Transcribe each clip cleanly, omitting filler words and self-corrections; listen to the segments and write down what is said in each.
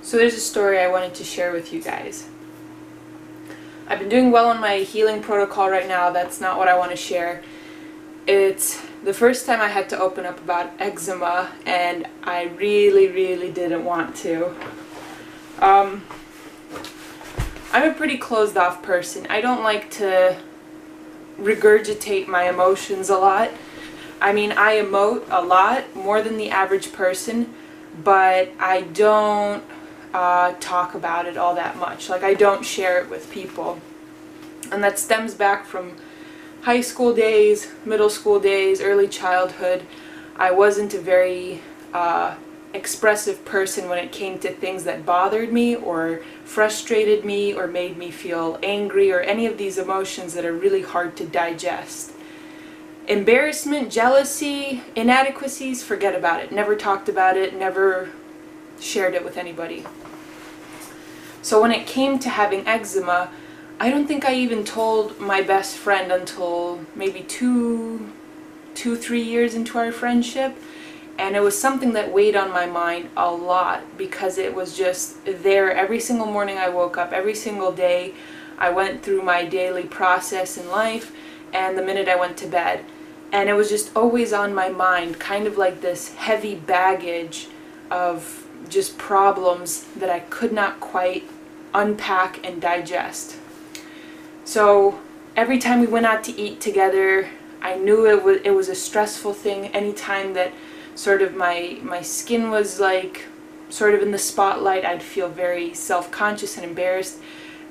So there's a story I wanted to share with you guys. I've been doing well on my healing protocol right now. That's not what I want to share. It's the first time I had to open up about eczema, and I really didn't want to. I'm a pretty closed off person. I don't like to regurgitate my emotions a lot. I mean, I emote a lot, more than the average person, but I don't talk about it all that much. Like, I don't share it with people. And that stems back from high school days, middle school days, early childhood. I wasn't a very expressive person when it came to things that bothered me or frustrated me or made me feel angry, or any of these emotions that are really hard to digest. Embarrassment, jealousy, inadequacies, forget about it. Never talked about it, never shared it with anybody. So when it came to having eczema, I don't think I even told my best friend until maybe two, 3 years into our friendship. And it was something that weighed on my mind a lot, because it was just there every single morning I woke up, every single day I went through my daily process in life, and the minute I went to bed. And it was just always on my mind, kind of like this heavy baggage of just problems that I could not quite unpack and digest. So every time we went out to eat together, I knew it was a stressful thing. Anytime that sort of my skin was like sort of in the spotlight, I'd feel very self-conscious and embarrassed.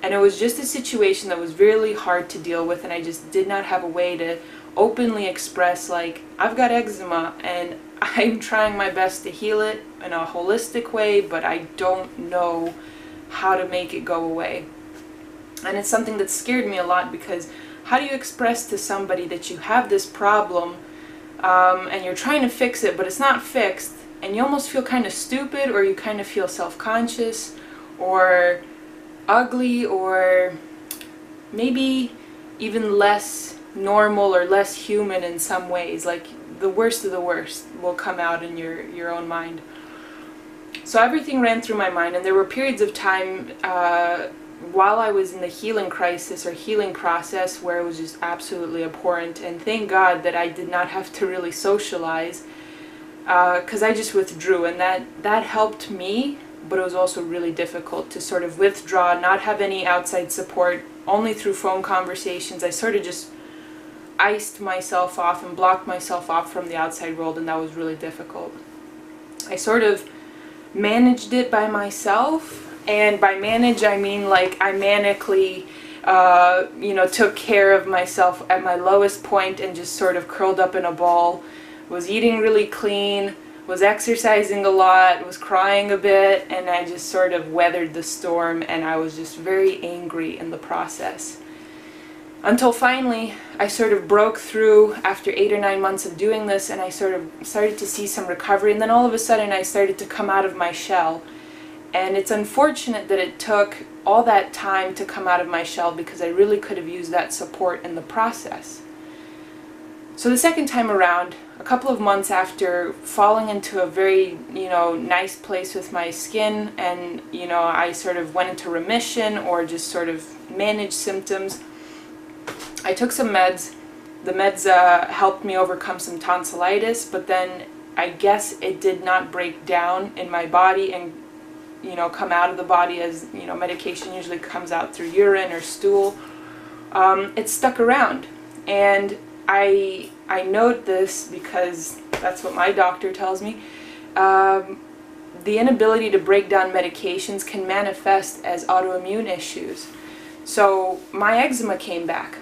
And it was just a situation that was really hard to deal with, and I just did not have a way to openly express, like, I've got eczema and I'm trying my best to heal it in a holistic way, but I don't know how to make it go away. And it's something that scared me a lot, because how do you express to somebody that you have this problem and you're trying to fix it, but it's not fixed, and you almost feel kind of stupid, or you kind of feel self-conscious or ugly, or maybe even less normal or less human in some ways. Like, the worst of the worst will come out in your own mind. So everything ran through my mind, and there were periods of time while I was in the healing crisis or healing process where it was just absolutely abhorrent. And thank God that I did not have to really socialize, because I just withdrew, and that helped me. But it was also really difficult to sort of withdraw, not have any outside support, only through phone conversations. I sort of just iced myself off and blocked myself off from the outside world, and that was really difficult. I sort of managed it by myself, and by manage I mean, like, I manically took care of myself at my lowest point and just sort of curled up in a ball, was eating really clean, was exercising a lot, was crying a bit, and I just sort of weathered the storm, and I was just very angry in the process. Until finally, I sort of broke through after 8 or 9 months of doing this, and I sort of started to see some recovery, and then all of a sudden I started to come out of my shell. And it's unfortunate that it took all that time to come out of my shell, because I really could have used that support in the process. So the second time around, a couple of months after falling into a very, nice place with my skin, and, I sort of went into remission or just sort of managed symptoms, I took some meds. The meds helped me overcome some tonsillitis, but then I guess it did not break down in my body and, come out of the body as, medication usually comes out through urine or stool. It stuck around, and I note this because that's what my doctor tells me. The inability to break down medications can manifest as autoimmune issues. So my eczema came back.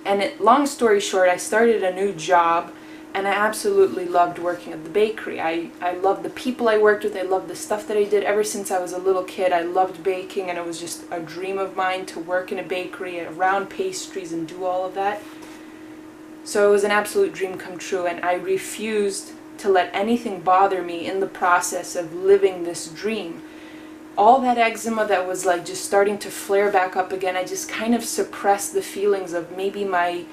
And long story short, I started a new job, and I absolutely loved working at the bakery. I loved the people I worked with. I loved the stuff that I did. Ever since I was a little kid, I loved baking, and it was just a dream of mine to work in a bakery around pastries and do all of that. So it was an absolute dream come true, and I refused to let anything bother me in the process of living this dream. All that eczema that was like just starting to flare back up again, I just kind of suppressed the feelings of maybe my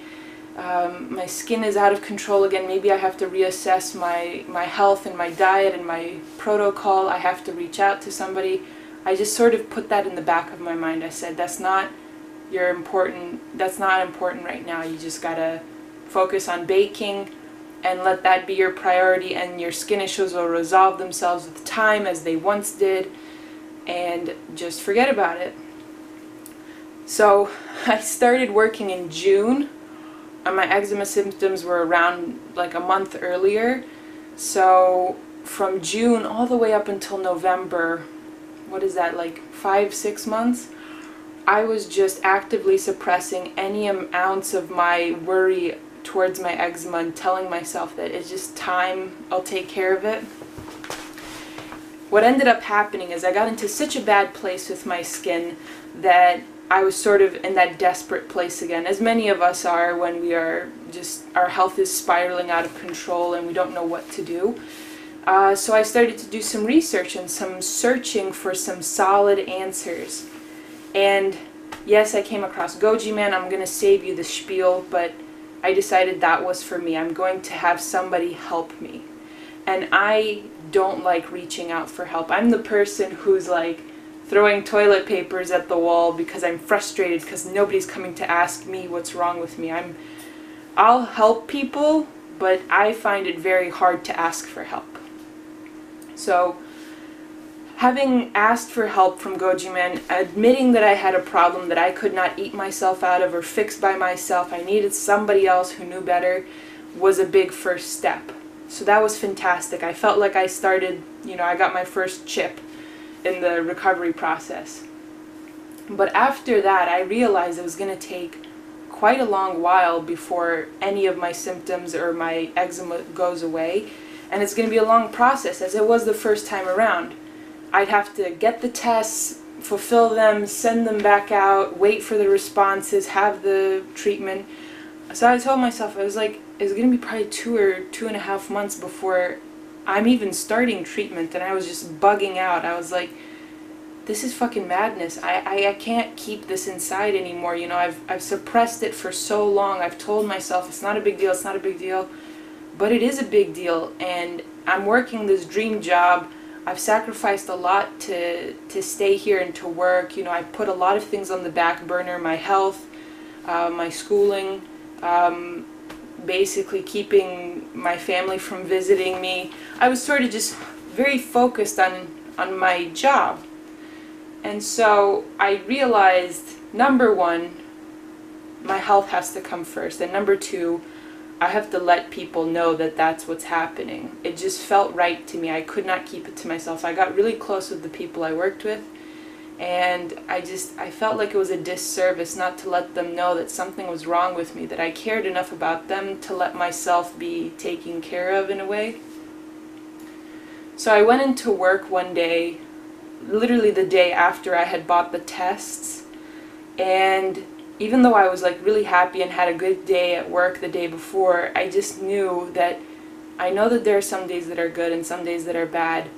My skin is out of control again. Maybe I have to reassess my health and my diet and my protocol. I have to reach out to somebody. I just sort of put that in the back of my mind. I said, that's not important right now. You just gotta focus on baking and let that be your priority, and your skin issues will resolve themselves with time as they once did, and just forget about it. So I started working in June, and my eczema symptoms were around like a month earlier. So from June all the way up until November, what is that, like 5-6 months, I was just actively suppressing any ounce of my worry towards my eczema and telling myself that it's just time, I'll take care of it. What ended up happening is I got into such a bad place with my skin that I was sort of in that desperate place again, as many of us are when we are just, our health is spiraling out of control and we don't know what to do. So I started to do some research and some searching for some solid answers. And yes, I came across Goji Man. I'm going to save you the spiel, but I decided that was for me. I'm going to have somebody help me. And I don't like reaching out for help. I'm the person who's like throwing toilet papers at the wall because I'm frustrated because nobody's coming to ask me what's wrong with me. I'll help people, but I find it very hard to ask for help. So having asked for help from Goji Man, admitting that I had a problem that I could not eat myself out of or fix by myself, I needed somebody else who knew better, was a big first step. So that was fantastic. I felt like I started, I got my first chip in the recovery process. But after that, I realized it was going to take quite a long while before any of my symptoms or my eczema goes away. And it's going to be a long process, as it was the first time around. I'd have to get the tests, fulfill them, send them back out, wait for the responses, have the treatment. So I told myself, I was like, it's going to be probably 2 or 2.5 months before I'm even starting treatment. And I was just bugging out. I was like, this is fucking madness. I can't keep this inside anymore. I've suppressed it for so long. I've told myself it's not a big deal, it's not a big deal. But it is a big deal. And I'm working this dream job. I've sacrificed a lot to stay here and to work. I put a lot of things on the back burner, my health, my schooling, basically keeping my family from visiting me. I was sort of just very focused on my job. And so I realized, number one, my health has to come first, and number two, I have to let people know that that's what's happening. It just felt right to me. I could not keep it to myself. I got really close with the people I worked with, and I felt like it was a disservice not to let them know that something was wrong with me, that I cared enough about them to let myself be taken care of in a way. So I went into work one day, literally the day after I had bought the tests, and even though I was like really happy and had a good day at work the day before, I just knew that I know that there are some days that are good and some days that are bad,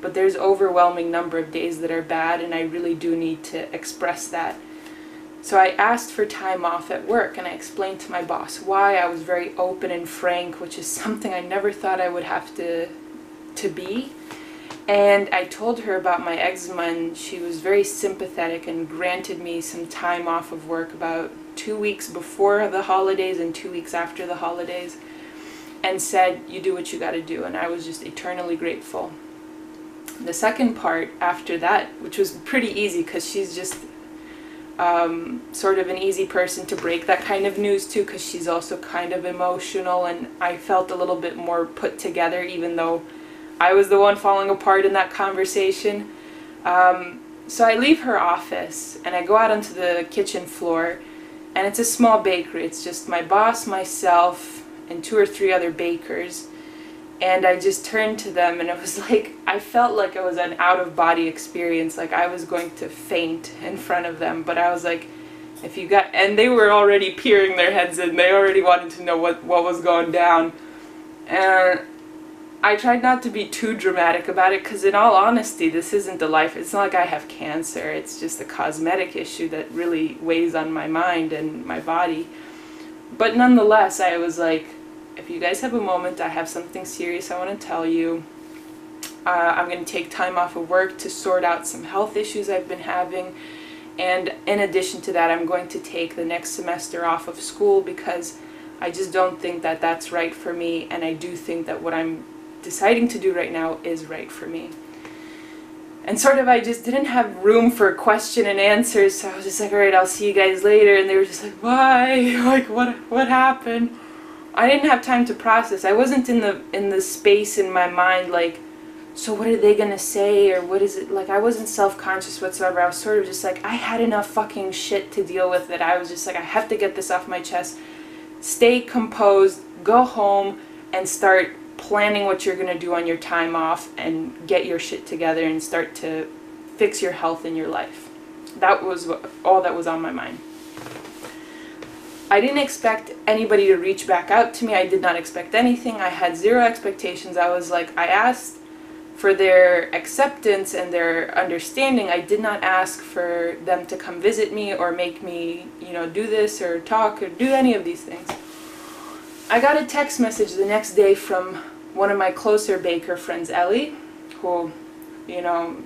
but there's overwhelming number of days that are bad, and I really do need to express that. So I asked for time off at work, and I explained to my boss why. I was very open and frank, which is something I never thought I would have to be. And I told her about my eczema, and she was very sympathetic and granted me some time off of work, about 2 weeks before the holidays and 2 weeks after the holidays, and said, you do what you gotta do. And I was just eternally grateful. The second part after that, which was pretty easy because she's just sort of an easy person to break that kind of news to, because she's also kind of emotional, and I felt a little bit more put together, even though I was the one falling apart in that conversation. So I leave her office and I go out onto the kitchen floor, and it's a small bakery. It's just my boss, myself, and 2 or 3 other bakers. And I just turned to them, and it was like, I felt like it was an out-of-body experience, like I was going to faint in front of them. But I was like, and they were already peering their heads in. They already wanted to know what was going down. And I tried not to be too dramatic about it, because in all honesty, this isn't the life. It's not like I have cancer. It's just a cosmetic issue that really weighs on my mind and my body. But nonetheless, I was like, if you guys have a moment, I have something serious I want to tell you. I'm going to take time off of work to sort out some health issues I've been having. And in addition to that, I'm going to take the next semester off of school because I just don't think that that's right for me. And I do think that what I'm deciding to do right now is right for me. And sort of I just didn't have room for question and answers, so I was just like, alright, I'll see you guys later. And they were just like, why? Like, what happened? I didn't have time to process. I wasn't in the space in my mind like, so what are they gonna say, or what is it, like, I wasn't self-conscious whatsoever. I was sort of just like, I had enough fucking shit to deal with that I was just like, I have to get this off my chest, stay composed, go home, and start planning what you're gonna do on your time off, and get your shit together, and start to fix your health in your life. That was all that was on my mind. I didn't expect anybody to reach back out to me. I did not expect anything. I had zero expectations. I was like, I asked for their acceptance and their understanding. I did not ask for them to come visit me or make me, you know, do this or talk or do any of these things. I got a text message the next day from one of my closer baker friends, Ellie, who, you know,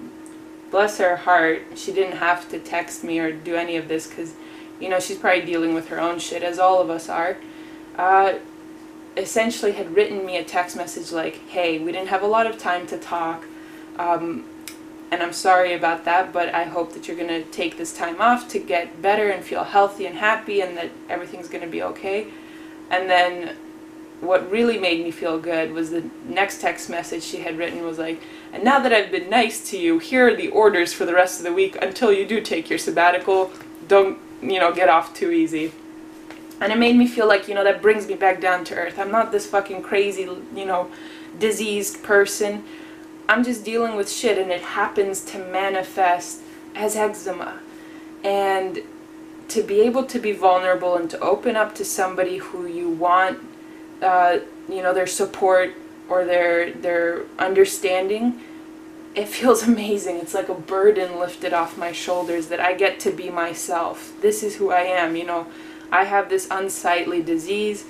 bless her heart, she didn't have to text me or do any of this because, you know, she's probably dealing with her own shit, as all of us are. Essentially had written me a text message like, hey, we didn't have a lot of time to talk, and I'm sorry about that, but I hope that you're going to take this time off to get better and feel healthy and happy, and that everything's going to be okay. And then what really made me feel good was the next text message she had written was like, and now that I've been nice to you, here are the orders for the rest of the week until you do take your sabbatical. Don't, you know, get off too easy. And it made me feel like, you know, that brings me back down to earth. I'm not this fucking crazy, you know, diseased person. I'm just dealing with shit, and it happens to manifest as eczema. And to be able to be vulnerable and to open up to somebody who you want, you know, their support or their understanding, it feels amazing. It's like a burden lifted off my shoulders that I get to be myself. This is who I am, you know. I have this unsightly disease,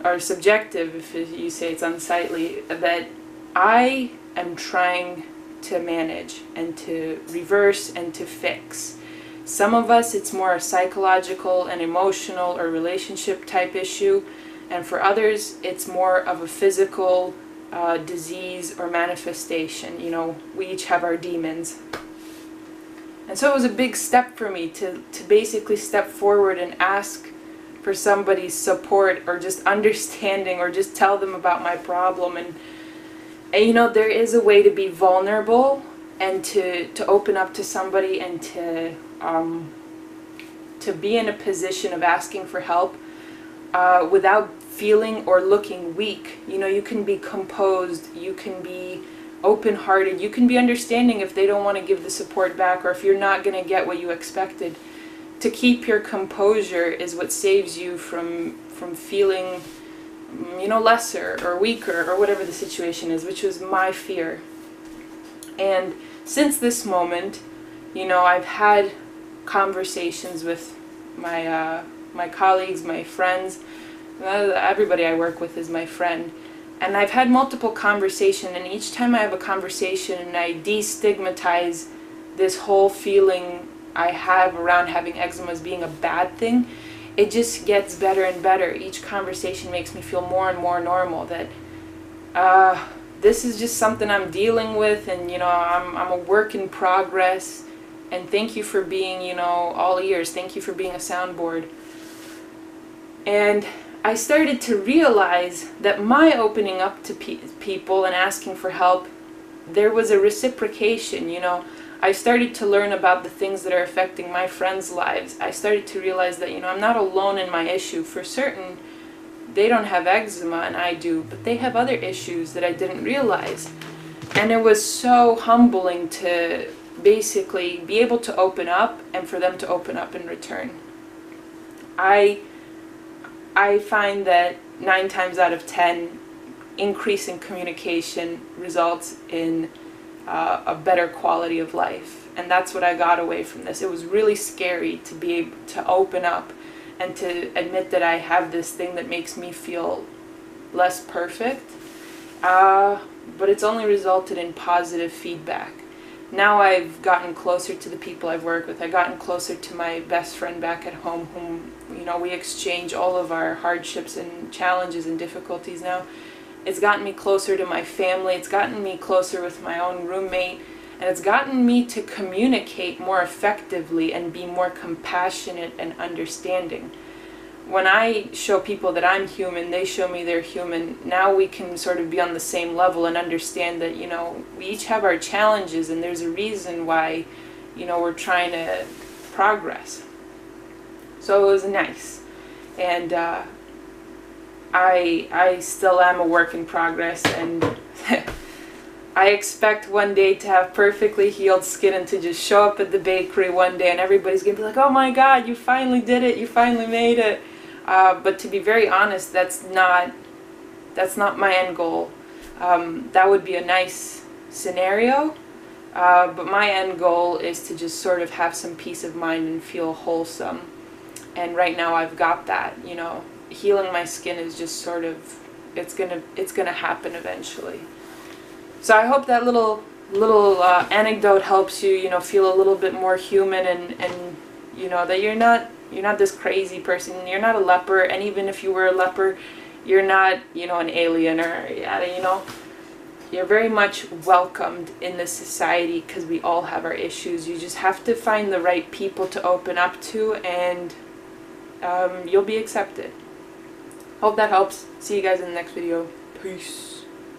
or subjective if you say it's unsightly, that I am trying to manage and to reverse and to fix. Some of us it's more a psychological and emotional or relationship type issue, and for others it's more of a physical disease or manifestation. You know, we each have our demons. And so it was a big step for me to basically step forward and ask for somebody's support or just understanding, or just tell them about my problem. And you know, there is a way to be vulnerable and to open up to somebody and to be in a position of asking for help without feeling or looking weak. You know, you can be composed, you can be open-hearted, you can be understanding if they don't want to give the support back, or if you're not going to get what you expected. To keep your composure is what saves you from feeling, you know, lesser or weaker or whatever the situation is, which was my fear. And since this moment, you know, I've had conversations with my my colleagues, my friends, everybody I work with is my friend. And I've had multiple conversations, and each time I have a conversation and I destigmatize this whole feeling I have around having eczema as being a bad thing, it just gets better and better. Each conversation makes me feel more and more normal, that this is just something I'm dealing with, and you know, I'm a work in progress, and thank you for being, you know, all ears. Thank you for being a soundboard. And I started to realize that my opening up to people and asking for help, there was a reciprocation, you know. I started to learn about the things that are affecting my friends' lives. I started to realize that, you know, I'm not alone in my issue. For certain, they don't have eczema and I do, but they have other issues that I didn't realize. And it was so humbling to basically be able to open up and for them to open up in return. I find that 9 times out of 10, increasing communication results in a better quality of life. And that's what I got away from this. It was really scary to be able to open up and to admit that I have this thing that makes me feel less perfect. But it's only resulted in positive feedback. Now I've gotten closer to the people I've worked with. I've gotten closer to my best friend back at home, whom, you know, we exchange all of our hardships and challenges and difficulties now. It's gotten me closer to my family. It's gotten me closer with my own roommate. And it's gotten me to communicate more effectively and be more compassionate and understanding. When I show people that I'm human, they show me they're human. Now we can sort of be on the same level and understand that, you know, we each have our challenges and there's a reason why, you know, we're trying to progress. So it was nice. And I still am a work in progress, and I expect one day to have perfectly healed skin and to just show up at the bakery one day and everybody's going to be like, oh my God, you finally did it, you finally made it. But to be very honest, that's not my end goal. That would be a nice scenario, but my end goal is to just sort of have some peace of mind and feel wholesome. And right now I've got that, you know. Healing my skin is just sort of, it's gonna happen eventually. So I hope that little anecdote helps you, you know, feel a little bit more human, and you know that you're not this crazy person. You're not a leper, and even if you were a leper, you're not, you know, an alien, or you know, you're very much welcomed in this society because we all have our issues. You just have to find the right people to open up to, and you'll be accepted. Hope that helps. See you guys in the next video. Peace.